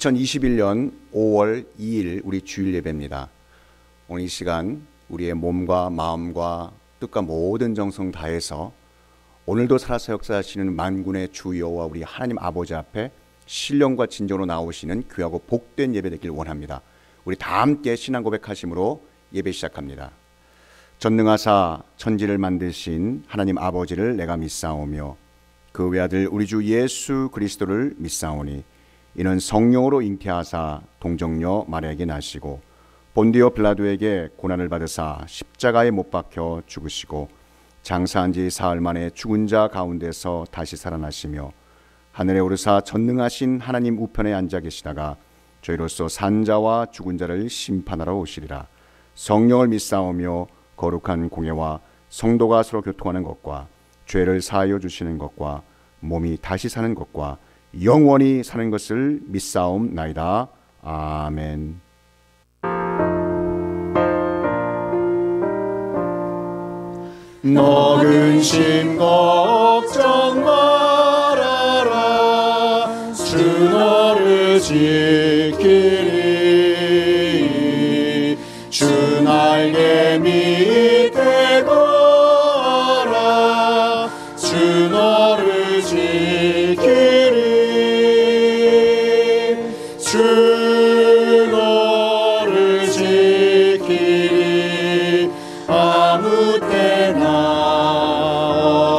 2021년 5월 2일 우리 주일 예배입니다. 오늘 이 시간 우리의 몸과 마음과 뜻과 모든 정성 다해서 오늘도 살아서 역사하시는 만군의 주 여호와 우리 하나님 아버지 앞에 신령과 진정으로 나오시는 귀하고 복된 예배 되길 원합니다. 우리 다 함께 신앙 고백하심으로 예배 시작합니다. 전능하사 천지를 만드신 하나님 아버지를 내가 믿사오며 그 외아들 우리 주 예수 그리스도를 믿사오니 이는 성령으로 잉태하사 동정녀 마리아에게 나시고 본디오 빌라도에게 고난을 받으사 십자가에 못 박혀 죽으시고 장사한 지 사흘 만에 죽은 자 가운데서 다시 살아나시며 하늘에 오르사 전능하신 하나님 우편에 앉아 계시다가 저희로서 산 자와 죽은 자를 심판하러 오시리라. 성령을 믿사오며 거룩한 공예와 성도가 서로 교통하는 것과 죄를 사하여 주시는 것과 몸이 다시 사는 것과 영원히 사는 것을 믿사옵나이다. 아멘. 너 근심 걱정 말아라. 주 너를 지키리. 주 날개 밑에 거하라. 주 너를 지키리. 주 너를 지키리. 아무 때나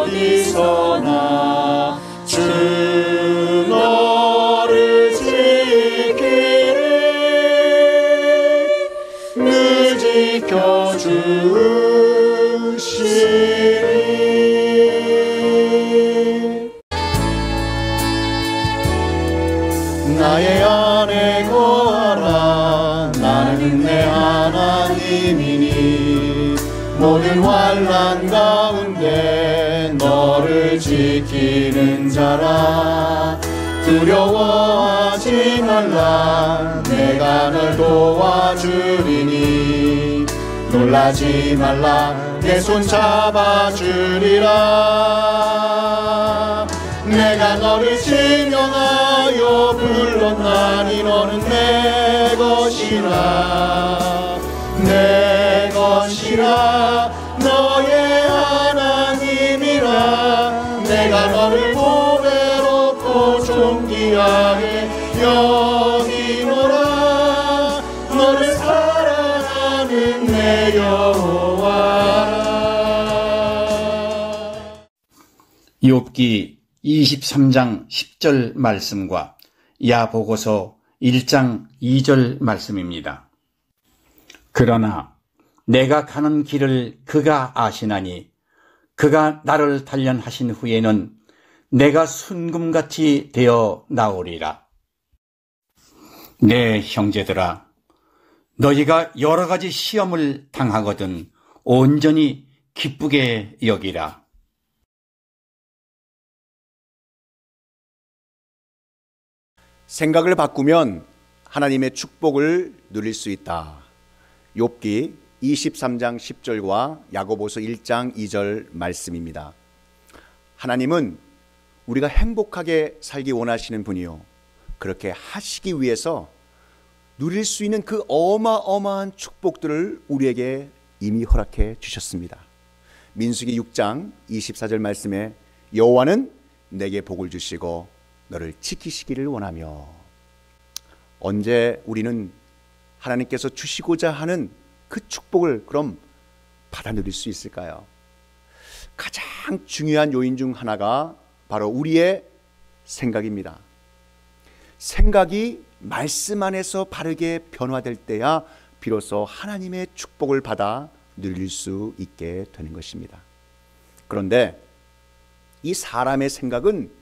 어디서나 주 너를 지키리. 늘 지켜주시리. 나의 안에 거하라. 나는 내 하나님이니 모든 환난 가운데 너를 지키는 자라. 두려워하지 말라. 내가 널 도와주리니 놀라지 말라. 내 손 잡아주리라. 내가 너를 지명하여 불렀나니 너는 내 것이라. 내 것이라. 너의 하나님이라. 내가 너를 보배롭고 존귀하게 여기노라. 너를 사랑하는 내 여호와라. 욥기 23장 10절 말씀과 야보고서 1장 2절 말씀입니다. 그러나 내가 가는 길을 그가 아시나니 그가 나를 단련하신 후에는 내가 순금같이 되어 나오리라. 내 형제들아, 너희가 여러 가지 시험을 당하거든 온전히 기쁘게 여기라. 생각을 바꾸면 하나님의 축복을 누릴 수 있다. 욥기 23장 10절과 야고보서 1장 2절 말씀입니다. 하나님은 우리가 행복하게 살기 원하시는 분이요, 그렇게 하시기 위해서 누릴 수 있는 그 어마어마한 축복들을 우리에게 이미 허락해 주셨습니다. 민수기 6장 24절 말씀에 여호와는 내게 복을 주시고 너를 지키시기를 원하며. 언제 우리는 하나님께서 주시고자 하는 그 축복을 그럼 받아 누릴 수 있을까요? 가장 중요한 요인 중 하나가 바로 우리의 생각입니다. 생각이 말씀 안에서 바르게 변화될 때야 비로소 하나님의 축복을 받아 누릴 수 있게 되는 것입니다. 그런데 이 사람의 생각은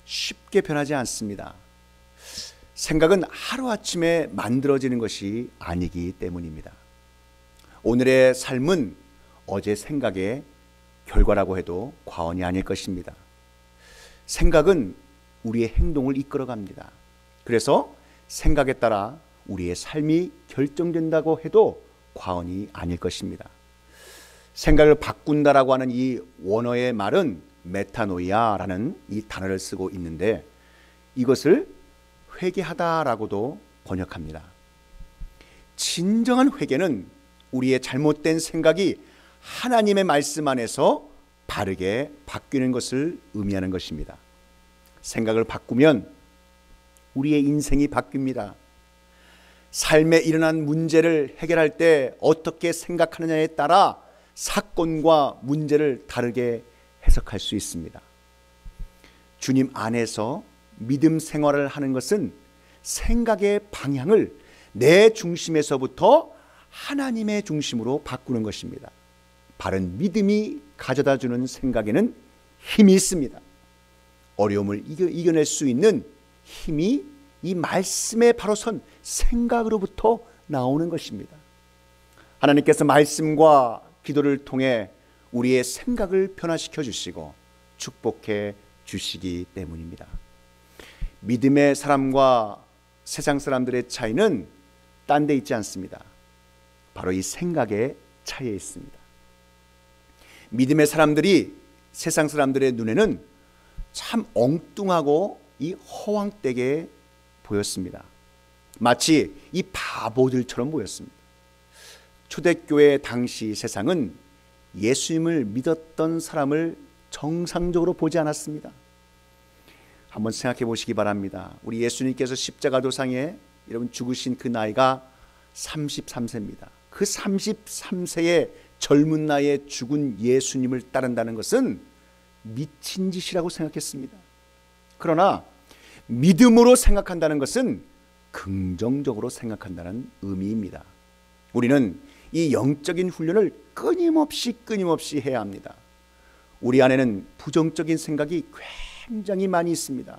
쉽게 변하지 않습니다. 생각은 하루아침에 만들어지는 것이 아니기 때문입니다. 오늘의 삶은 어제 생각의 결과라고 해도 과언이 아닐 것입니다. 생각은 우리의 행동을 이끌어갑니다. 그래서 생각에 따라 우리의 삶이 결정된다고 해도 과언이 아닐 것입니다. 생각을 바꾼다라고 하는 이 원어의 말은 메타노이아라는 이 단어를 쓰고 있는데, 이것을 회개하다라고도 번역합니다. 진정한 회개는 우리의 잘못된 생각이 하나님의 말씀 안에서 바르게 바뀌는 것을 의미하는 것입니다. 생각을 바꾸면 우리의 인생이 바뀝니다. 삶에 일어난 문제를 해결할 때 어떻게 생각하느냐에 따라 사건과 문제를 다르게 해석할 수 있습니다. 주님 안에서 믿음 생활을 하는 것은 생각의 방향을 내 중심에서부터 하나님의 중심으로 바꾸는 것입니다. 바른 믿음이 가져다주는 생각에는 힘이 있습니다. 어려움을 이겨낼 수 있는 힘이 이 말씀에 바로 선 생각으로부터 나오는 것입니다. 하나님께서 말씀과 기도를 통해 우리의 생각을 변화시켜 주시고 축복해 주시기 때문입니다. 믿음의 사람과 세상 사람들의 차이는 딴 데 있지 않습니다. 바로 이 생각의 차이에 있습니다. 믿음의 사람들이 세상 사람들의 눈에는 참 엉뚱하고 이 허황되게 보였습니다. 마치 이 바보들처럼 보였습니다. 초대교회 당시 세상은 예수님을 믿었던 사람을 정상적으로 보지 않았습니다. 한번 생각해 보시기 바랍니다. 우리 예수님께서 십자가 도상에 여러분 죽으신 그 나이가 33세입니다. 그 33세의 젊은 나이에 죽은 예수님을 따른다는 것은 미친 짓이라고 생각했습니다. 그러나 믿음으로 생각한다는 것은 긍정적으로 생각한다는 의미입니다. 우리는 이 영적인 훈련을 끊임없이 해야 합니다. 우리 안에는 부정적인 생각이 굉장히 많이 있습니다.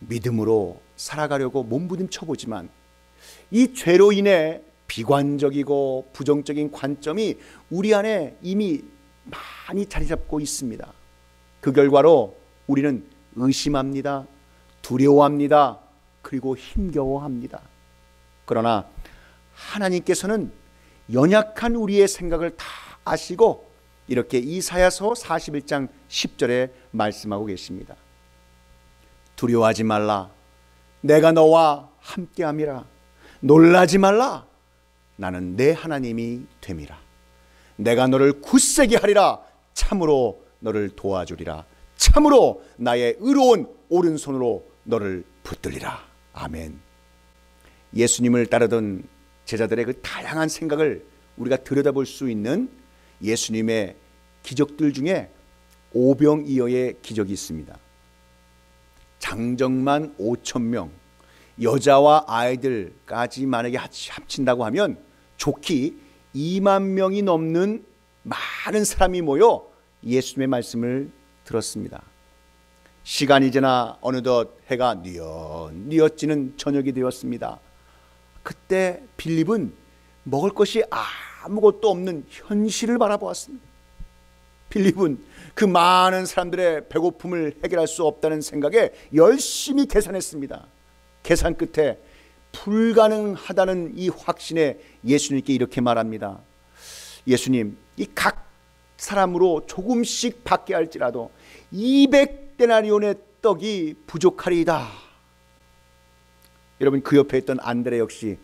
믿음으로 살아가려고 몸부림쳐 보지만 이 죄로 인해 비관적이고 부정적인 관점이 우리 안에 이미 많이 자리 잡고 있습니다. 그 결과로 우리는 의심합니다. 두려워합니다. 그리고 힘겨워합니다. 그러나 하나님께서는 연약한 우리의 생각을 다 아시고 이렇게 이사야서 41장 10절에 말씀하고 계십니다. 두려워하지 말라. 내가 너와 함께함이라. 놀라지 말라. 나는 내 하나님이 됨이라. 내가 너를 굳세게 하리라. 참으로 너를 도와주리라. 참으로 나의 의로운 오른손으로 너를 붙들리라. 아멘. 예수님을 따르던 제자들의 그 다양한 생각을 우리가 들여다볼 수 있는 예수님의 기적들 중에 오병이어의 기적이 있습니다. 장정만 5,000명, 여자와 아이들까지 만약에 합친다고 하면 좋기 2만 명이 넘는 많은 사람이 모여 예수님의 말씀을 들었습니다. 시간이 지나 어느덧 해가 뉘엿 지는 저녁이 되었습니다. 그때 빌립은 먹을 것이 아무것도 없는 현실을 바라보았습니다. 빌립은 그 많은 사람들의 배고픔을 해결할 수 없다는 생각에 열심히 계산했습니다. 계산 끝에 불가능하다는 이 확신에 예수님께 이렇게 말합니다. 예수님, 이 각 사람으로 조금씩 받게 할지라도 200데나리온의 떡이 부족하리이다. 여러분, 그 옆에 있던 안드레 역시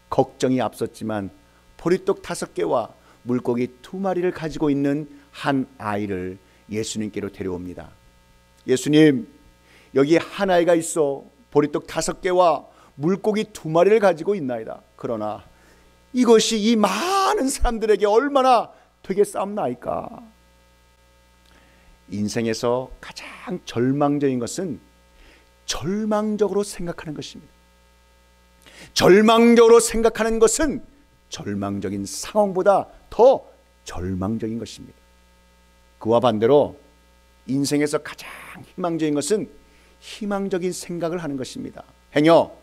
걱정이 앞섰지만 보리떡 5개와 물고기 2마리를 가지고 있는 한 아이를 예수님께로 데려옵니다. 예수님, 여기 한 아이가 있어 보리떡 5개와 물고기 2마리를 가지고 있나이다. 그러나 이것이 이 많은 사람들에게 얼마나 되겠사옵나이까. 인생에서 가장 절망적인 것은 절망적으로 생각하는 것입니다. 절망적으로 생각하는 것은 절망적인 상황보다 더 절망적인 것입니다. 그와 반대로 인생에서 가장 희망적인 것은 희망적인 생각을 하는 것입니다. 행여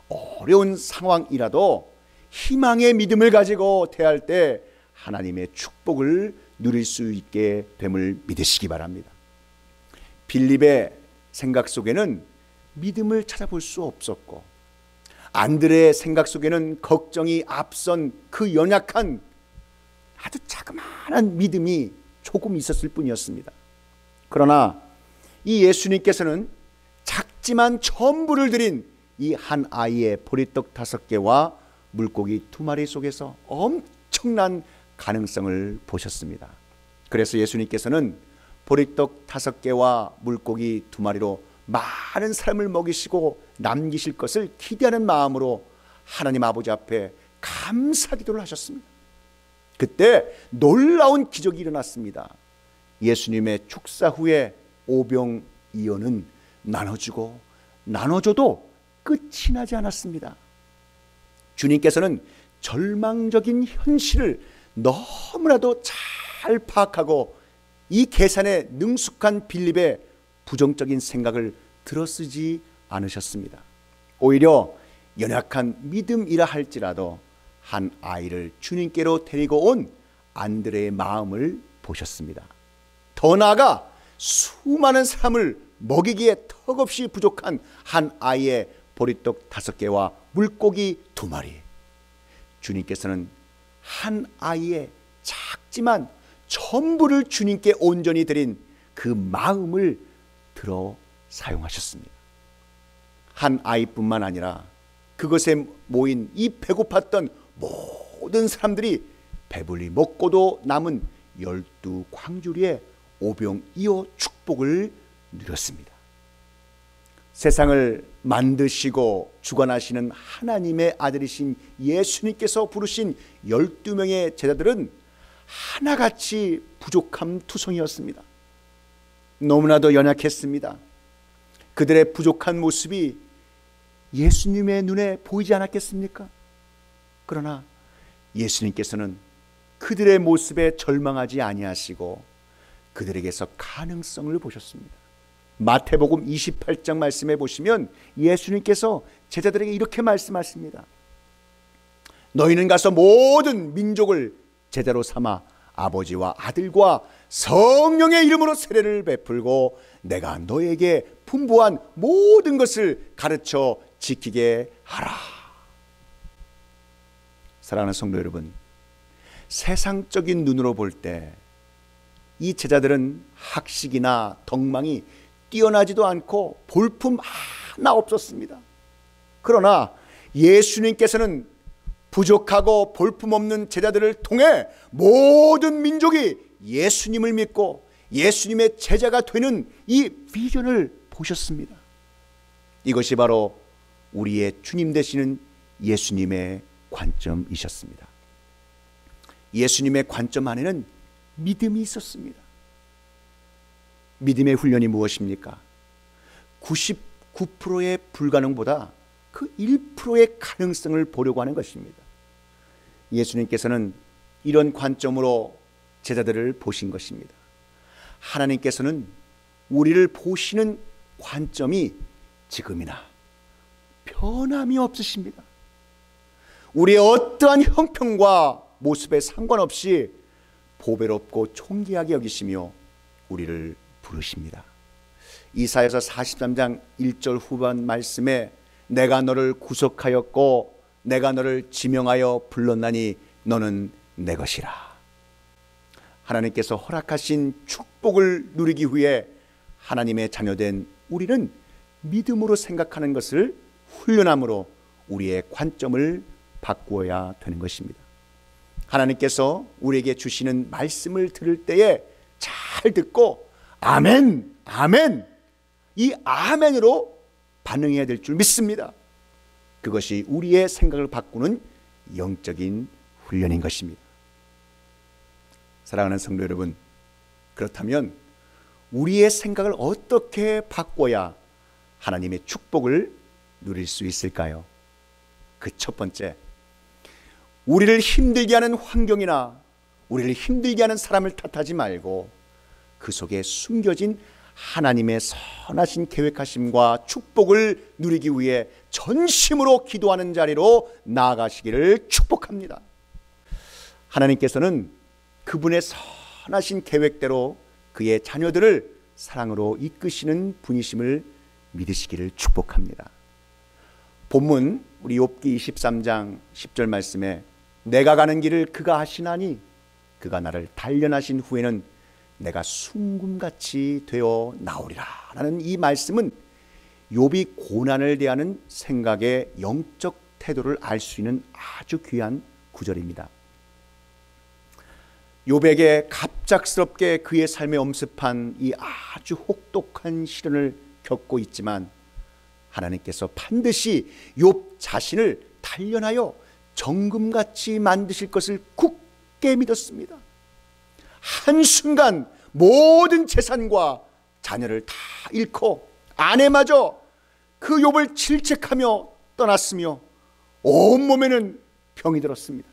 어려운 상황이라도 희망의 믿음을 가지고 대할 때 하나님의 축복을 누릴 수 있게 됨을 믿으시기 바랍니다. 빌립의 생각 속에는 믿음을 찾아볼 수 없었고, 안드레의 생각 속에는 걱정이 앞선 그 연약한 아주 자그마한 믿음이 조금 있었을 뿐이었습니다. 그러나 이 예수님께서는 작지만 전부를 드린 이 한 아이의 보리떡 5개와 물고기 2마리 속에서 엄청난 가능성을 보셨습니다. 그래서 예수님께서는 보리떡 5개와 물고기 2마리로 많은 사람을 먹이시고 남기실 것을 기대하는 마음으로 하나님 아버지 앞에 감사 기도를 하셨습니다. 그때 놀라운 기적이 일어났습니다. 예수님의 축사 후에 오병이어는 나눠주고 나눠줘도 끝이 나지 않았습니다. 주님께서는 절망적인 현실을 너무나도 잘 파악하고 이 계산에 능숙한 빌립의 부정적인 생각을 들어쓰지 않으셨습니다. 오히려 연약한 믿음이라 할지라도 한 아이를 주님께로 데리고 온 안드레의 마음을 보셨습니다. 더 나아가 수많은 사람을 먹이기에 턱없이 부족한 한 아이의 보리떡 5개와 물고기 2마리, 주님께서는 한 아이의 작지만 전부를 주님께 온전히 드린 그 마음을 들어 사용하셨습니다. 한 아이뿐만 아니라 그것에 모인 이 배고팠던 모든 사람들이 배불리 먹고도 남은 12광주리의 오병이어 축복을 누렸습니다. 세상을 만드시고 주관하시는 하나님의 아들이신 예수님께서 부르신 12명의 제자들은 하나같이 부족함 투성이었습니다. 너무나도 연약했습니다. 그들의 부족한 모습이 예수님의 눈에 보이지 않았겠습니까? 그러나 예수님께서는 그들의 모습에 절망하지 아니하시고 그들에게서 가능성을 보셨습니다. 마태복음 28장 말씀에 보시면 예수님께서 제자들에게 이렇게 말씀하십니다. 너희는 가서 모든 민족을 제자로 삼아 아버지와 아들과 성령의 이름으로 세례를 베풀고 내가 너에게 분부한 모든 것을 가르쳐 지키게 하라. 사랑하는 성도 여러분, 세상적인 눈으로 볼 때 이 제자들은 학식이나 덕망이 뛰어나지도 않고 볼품 하나 없었습니다. 그러나 예수님께서는 부족하고 볼품없는 제자들을 통해 모든 민족이 예수님을 믿고 예수님의 제자가 되는 이 비전을 보셨습니다. 이것이 바로 우리의 주님 되시는 예수님의 관점이셨습니다. 예수님의 관점 안에는 믿음이 있었습니다. 믿음의 훈련이 무엇입니까? 99%의 불가능보다 그 1%의 가능성을 보려고 하는 것입니다. 예수님께서는 이런 관점으로 제자들을 보신 것입니다. 하나님께서는 우리를 보시는 관점이 지금이나 변함이 없으십니다. 우리의 어떠한 형편과 모습에 상관없이 보배롭고 존귀하게 여기시며 우리를 부르십니다. 이사야서 43장 1절 후반 말씀에 내가 너를 구속하였고 내가 너를 지명하여 불렀나니 너는 내 것이라. 하나님께서 허락하신 축복을 누리기 위해 하나님의 자녀된 우리는 믿음으로 생각하는 것을 훈련함으로 우리의 관점을 바꾸어야 되는 것입니다. 하나님께서 우리에게 주시는 말씀을 들을 때에 잘 듣고 아멘, 아멘, 이 아멘으로 반응해야 될 줄 믿습니다. 그것이 우리의 생각을 바꾸는 영적인 훈련인 것입니다. 사랑하는 성도 여러분, 그렇다면 우리의 생각을 어떻게 바꿔야 하나님의 축복을 누릴 수 있을까요? 그 첫 번째, 우리를 힘들게 하는 환경이나 우리를 힘들게 하는 사람을 탓하지 말고 그 속에 숨겨진 하나님의 선하신 계획하심과 축복을 누리기 위해 전심으로 기도하는 자리로 나아가시기를 축복합니다. 하나님께서는 그분의 선하신 계획대로 그의 자녀들을 사랑으로 이끄시는 분이심을 믿으시기를 축복합니다. 본문 우리 욥기 23장 10절 말씀에 내가 가는 길을 그가 하시나니 그가 나를 단련하신 후에는 내가 순금같이 되어 나오리라 라는 이 말씀은 욥이 고난을 대하는 생각의 영적 태도를 알 수 있는 아주 귀한 구절입니다. 욥에게 갑작스럽게 그의 삶에 엄습한 이 아주 혹독한 시련을 겪고 있지만 하나님께서 반드시 욥 자신을 단련하여 정금같이 만드실 것을 굳게 믿었습니다. 한순간 모든 재산과 자녀를 다 잃고 아내마저 그 욥을 질책하며 떠났으며 온몸에는 병이 들었습니다.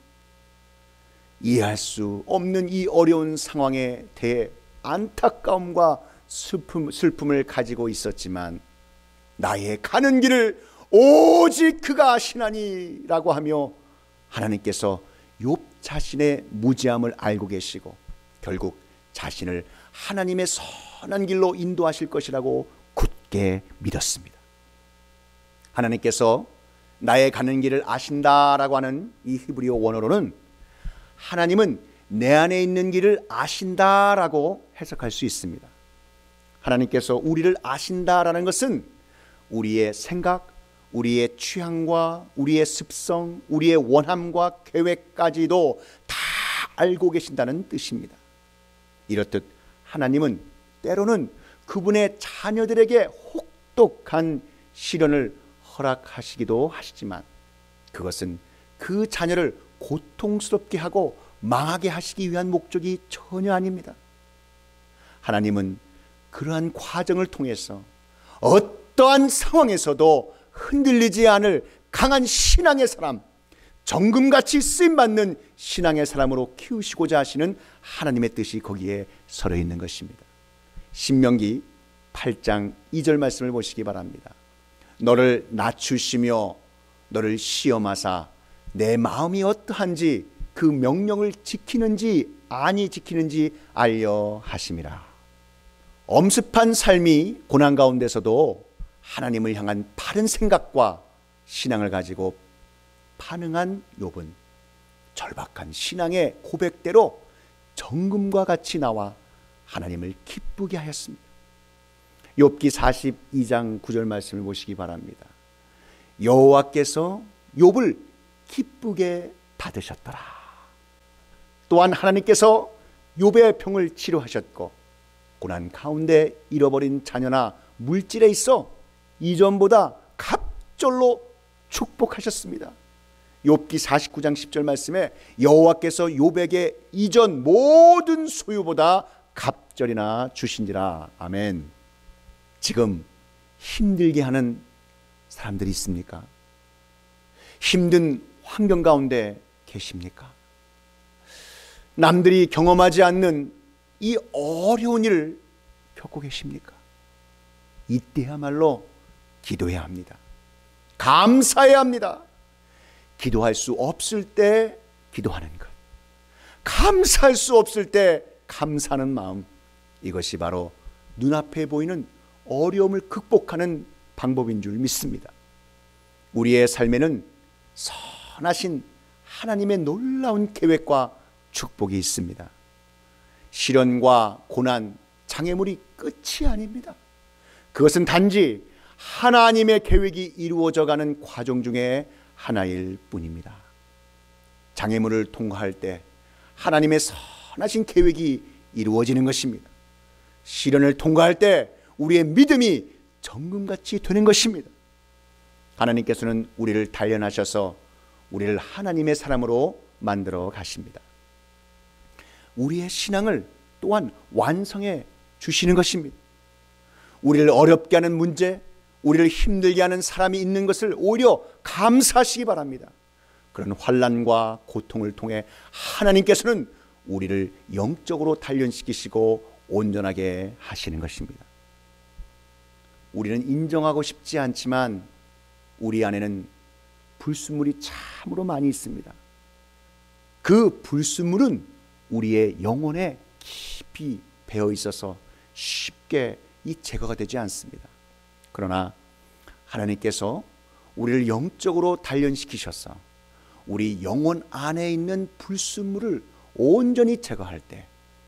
이해할 수 없는 이 어려운 상황에 대해 안타까움과 슬픔을 가지고 있었지만 나의 가는 길을 오직 그가 아시나니 라고 하며 하나님께서 욥 자신의 무지함을 알고 계시고 결국 자신을 하나님의 선한 길로 인도하실 것이라고 굳게 믿었습니다. 하나님께서 나의 가는 길을 아신다라고 하는 이 히브리어 원어로는 하나님은 내 안에 있는 길을 아신다라고 해석할 수 있습니다. 하나님께서 우리를 아신다라는 것은 우리의 생각, 우리의 취향과 우리의 습성, 우리의 원함과 계획까지도 다 알고 계신다는 뜻입니다. 이렇듯 하나님은 때로는 그분의 자녀들에게 혹독한 시련을 허락하시기도 하시지만 그것은 그 자녀를 고통스럽게 하고 망하게 하시기 위한 목적이 전혀 아닙니다. 하나님은 그러한 과정을 통해서 어떠한 상황에서도 흔들리지 않을 강한 신앙의 사람, 정금같이 쓰임받는 신앙의 사람으로 키우시고자 하시는 하나님의 뜻이 거기에 서려 있는 것입니다. 신명기 8장 2절 말씀을 보시기 바랍니다. 너를 낮추시며 너를 시험하사 내 마음이 어떠한지 그 명령을 지키는지 아니 지키는지 알려 하심이라. 엄습한 삶이 고난 가운데서도 하나님을 향한 바른 생각과 신앙을 가지고 반응한 욥은 절박한 신앙의 고백대로 정금과 같이 나와 하나님을 기쁘게 하였습니다. 욥기 42장 9절 말씀을 보시기 바랍니다. 여호와께서 욥을 기쁘게 받으셨더라. 또한 하나님께서 욥의 병을 치료하셨고 고난 가운데 잃어버린 자녀나 물질에 있어 이전보다 갑절로 축복하셨습니다. 욥기 49장 10절 말씀에 여호와께서 욥에게 이전 모든 소유보다 갑절이나 주신지라. 아멘. 지금 힘들게 하는 사람들이 있습니까? 힘든 환경 가운데 계십니까? 남들이 경험하지 않는 이 어려운 일을 겪고 계십니까? 이때야말로 기도해야 합니다. 감사해야 합니다. 기도할 수 없을 때 기도하는 것, 감사할 수 없을 때 감사하는 마음, 이것이 바로 눈앞에 보이는 어려움을 극복하는 방법인 줄 믿습니다. 우리의 삶에는 선하신 하나님의 놀라운 계획과 축복이 있습니다. 시련과 고난, 장애물이 끝이 아닙니다. 그것은 단지 하나님의 계획이 이루어져가는 과정 중에 하나일 뿐입니다. 장애물을 통과할 때 하나님의 선하신 계획이 이루어지는 것입니다. 시련을 통과할 때 우리의 믿음이 정금같이 되는 것입니다. 하나님께서는 우리를 단련하셔서 우리를 하나님의 사람으로 만들어 가십니다. 우리의 신앙을 또한 완성해 주시는 것입니다. 우리를 어렵게 하는 문제, 우리를 힘들게 하는 사람이 있는 것을 오히려 감사하시기 바랍니다. 그런 환난과 고통을 통해 하나님께서는 우리를 영적으로 단련시키시고 온전하게 하시는 것입니다. 우리는 인정하고 싶지 않지만 우리 안에는 불순물이 참으로 많이 있습니다. 그 불순물은 우리의 영혼에 깊이 배어 있어서 쉽게 제거가 되지 않습니다. 그러나 하나님께서 우리를 영적으로 단련시키셔서 우리 영혼 안에 있는 불순물을 온전히 제거할 때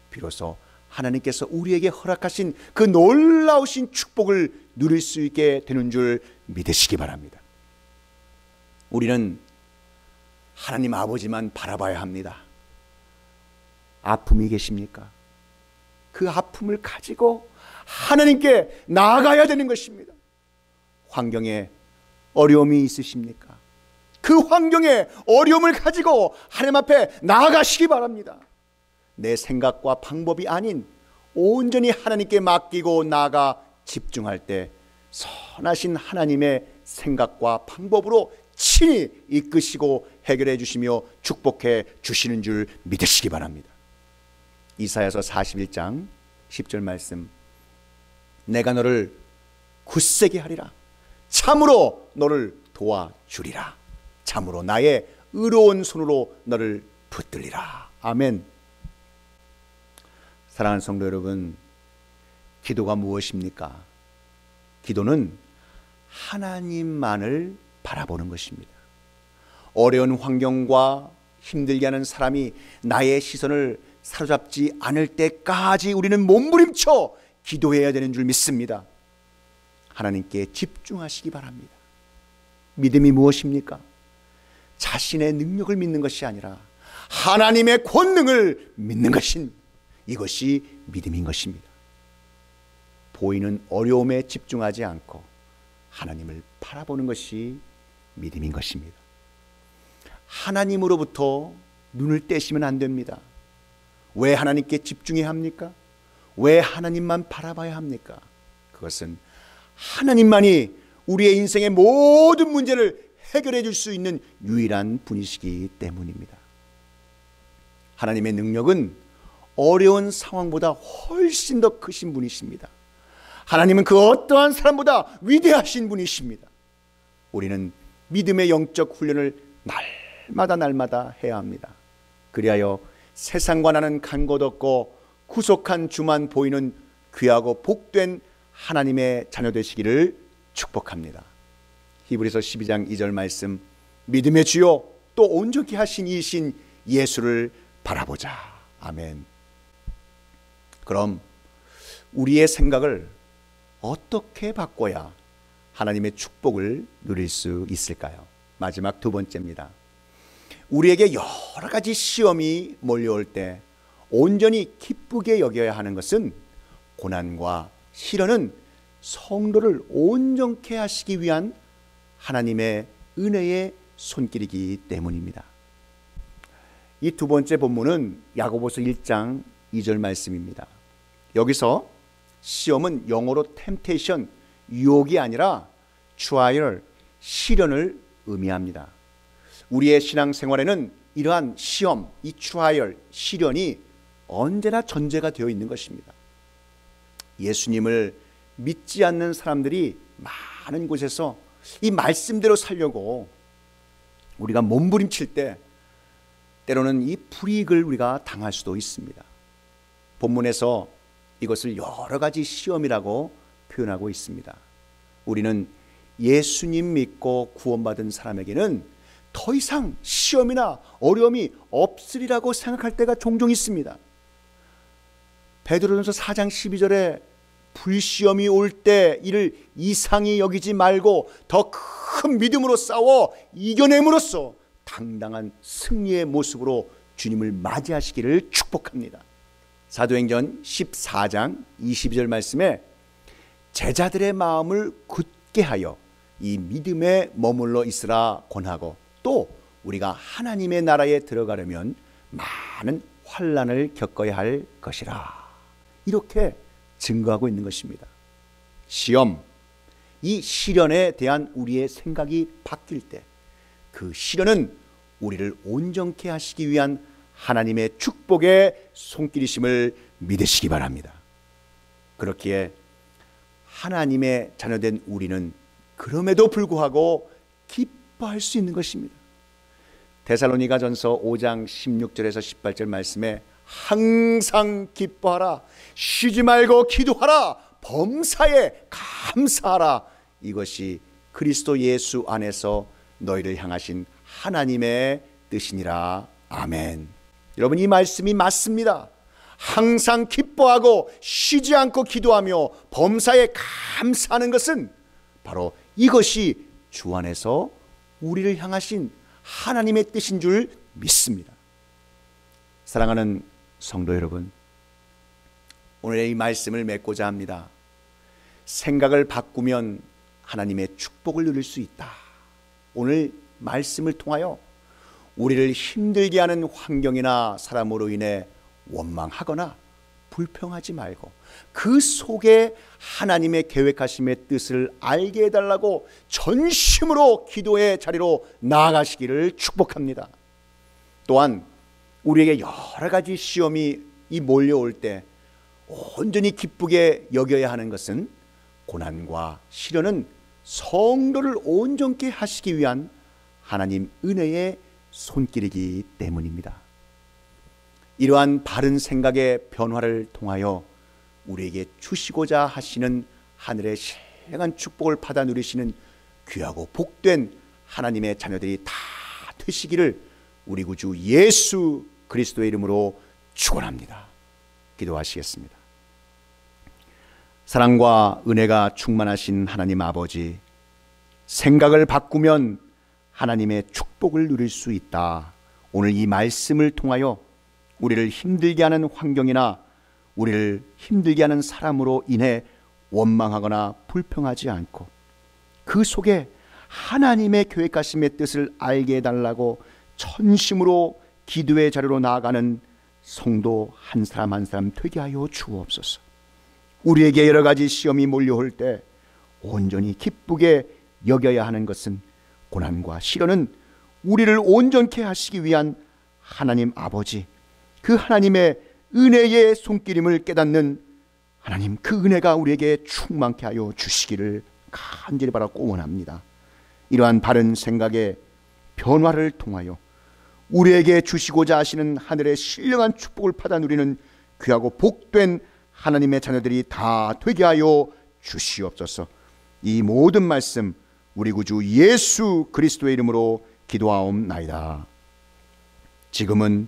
비로소 하나님께서 우리에게 허락하신 그 놀라우신 축복을 누릴 수 있게 되는 줄 믿으시기 바랍니다. 우리는 하나님 아버지만 바라봐야 합니다. 아픔이 계십니까? 그 아픔을 가지고 하나님께 나아가야 되는 것입니다. 환경에 어려움이 있으십니까? 그 환경에 어려움을 가지고 하나님 앞에 나아가시기 바랍니다. 내 생각과 방법이 아닌 온전히 하나님께 맡기고 나아가 집중할 때 선하신 하나님의 생각과 방법으로 친히 이끄시고 해결해 주시며 축복해 주시는 줄 믿으시기 바랍니다. 이사야서 41장 10절 말씀, 내가 너를 굳세게 하리라. 참으로 너를 도와주리라. 참으로 나의 의로운 손으로 너를 붙들리라. 아멘. 사랑하는 성도 여러분, 기도가 무엇입니까? 기도는 하나님만을 바라보는 것입니다. 어려운 환경과 힘들게 하는 사람이 나의 시선을 사로잡지 않을 때까지 우리는 몸부림쳐 기도해야 되는 줄 믿습니다. 하나님께 집중하시기 바랍니다. 믿음이 무엇입니까? 자신의 능력을 믿는 것이 아니라 하나님의 권능을 믿는 것입니다. 이것이 믿음인 것입니다. 보이는 어려움에 집중하지 않고 하나님을 바라보는 것이 믿음인 것입니다. 하나님으로부터 눈을 떼시면 안 됩니다. 왜 하나님께 집중해야 합니까? 왜 하나님만 바라봐야 합니까? 그것은 하나님만이 우리의 인생의 모든 문제를 해결해 줄 수 있는 유일한 분이시기 때문입니다. 하나님의 능력은 어려운 상황보다 훨씬 더 크신 분이십니다. 하나님은 그 어떠한 사람보다 위대하신 분이십니다. 우리는 믿음의 영적 훈련을 날마다 해야 합니다. 그리하여 세상과 나는 간 것 없고 구속한 주만 보이는 귀하고 복된 하나님의 자녀 되시기를 축복합니다. 히브리서 12장 2절 말씀, 믿음의 주요 또 온전히 하신 이신 예수를 바라보자. 아멘. 그럼 우리의 생각을 어떻게 바꿔야 하나님의 축복을 누릴 수 있을까요? 마지막 두 번째입니다. 우리에게 여러 가지 시험이 몰려올 때 온전히 기쁘게 여겨야 하는 것은 고난과 시련은 성도를 온전케 하시기 위한 하나님의 은혜의 손길이기 때문입니다. 이 두 번째 본문은 야고보서 1장 2절 말씀입니다. 여기서 시험은 영어로 temptation, 유혹이 아니라 trial, 시련을 의미합니다. 우리의 신앙생활에는 이러한 시험, 이 trial, 시련이 언제나 전제가 되어 있는 것입니다. 예수님을 믿지 않는 사람들이 많은 곳에서 이 말씀대로 살려고 우리가 몸부림칠 때 때로는 이 불이익을 우리가 당할 수도 있습니다. 본문에서 이것을 여러 가지 시험이라고 표현하고 있습니다. 우리는 예수님 믿고 구원받은 사람에게는 더 이상 시험이나 어려움이 없으리라고 생각할 때가 종종 있습니다. 베드로전서 4장 12절에 불시험이 올 때 이를 이상히 여기지 말고 더 큰 믿음으로 싸워 이겨냄으로써 당당한 승리의 모습으로 주님을 맞이하시기를 축복합니다. 사도행전 14장 22절 말씀에 제자들의 마음을 굳게 하여 이 믿음에 머물러 있으라 권하고, 또 우리가 하나님의 나라에 들어가려면 많은 환난을 겪어야 할 것이라, 이렇게 증거하고 있는 것입니다. 시험, 이 시련에 대한 우리의 생각이 바뀔 때 그 시련은 우리를 온전케 하시기 위한 하나님의 축복의 손길이심을 믿으시기 바랍니다. 그렇기에 하나님의 자녀된 우리는 그럼에도 불구하고 기뻐할 수 있는 것입니다. 데살로니가전서 5장 16절에서 18절 말씀에 항상 기뻐하라, 쉬지 말고 기도하라, 범사에 감사하라, 이것이 그리스도 예수 안에서 너희를 향하신 하나님의 뜻이니라. 아멘. 여러분, 이 말씀이 맞습니다. 항상 기뻐하고 쉬지 않고 기도하며 범사에 감사하는 것은 바로 이것이 주 안에서 우리를 향하신 하나님의 뜻인 줄 믿습니다. 사랑하는 성도 여러분, 오늘의 이 말씀을 맺고자 합니다. 생각을 바꾸면 하나님의 축복을 누릴 수 있다. 오늘 말씀을 통하여 우리를 힘들게 하는 환경이나 사람으로 인해 원망하거나 불평하지 말고 그 속에 하나님의 계획하심의 뜻을 알게 해달라고 전심으로 기도의 자리로 나아가시기를 축복합니다. 또한 우리에게 여러 가지 시험이 몰려올 때 온전히 기쁘게 여겨야 하는 것은 고난과 시련은 성도를 온전케 하시기 위한 하나님 은혜의 손길이기 때문입니다. 이러한 바른 생각의 변화를 통하여 우리에게 주시고자 하시는 하늘의 신령한 축복을 받아 누리시는 귀하고 복된 하나님의 자녀들이 다 되시기를 우리 구주 예수 그리스도의 이름으로 축원합니다. 기도하시겠습니다. 사랑과 은혜가 충만하신 하나님 아버지, 생각을 바꾸면 하나님의 축복을 누릴 수 있다. 오늘 이 말씀을 통하여 우리를 힘들게 하는 환경이나 우리를 힘들게 하는 사람으로 인해 원망하거나 불평하지 않고 그 속에 하나님의 계획하심의 뜻을 알게 해달라고 전심으로 기도의 자리로 나아가는 성도 한 사람 한 사람 되게 하여 주옵소서. 우리에게 여러 가지 시험이 몰려올 때 온전히 기쁘게 여겨야 하는 것은 고난과 시련은 우리를 온전케 하시기 위한 하나님 아버지, 그 하나님의 은혜의 손길임을 깨닫는 하나님, 그 은혜가 우리에게 충만케 하여 주시기를 간절히 바라고 원합니다. 이러한 바른 생각의 변화를 통하여 우리에게 주시고자 하시는 하늘의 신령한 축복을 받아 누리는 귀하고 복된 하나님의 자녀들이 다 되게 하여 주시옵소서. 이 모든 말씀 우리 구주 예수 그리스도의 이름으로 기도하옵나이다. 지금은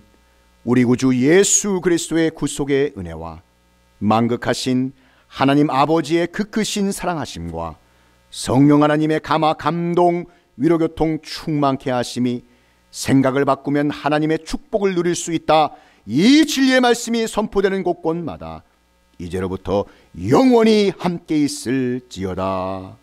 우리 구주 예수 그리스도의 구속의 은혜와 만극하신 하나님 아버지의 그 크신 사랑하심과 성령 하나님의 감화 감동 위로교통 충만케 하심이 생각을 바꾸면 하나님의 축복을 누릴 수 있다. 이 진리의 말씀이 선포되는 곳곳마다 이제로부터 영원히 함께 있을지어다.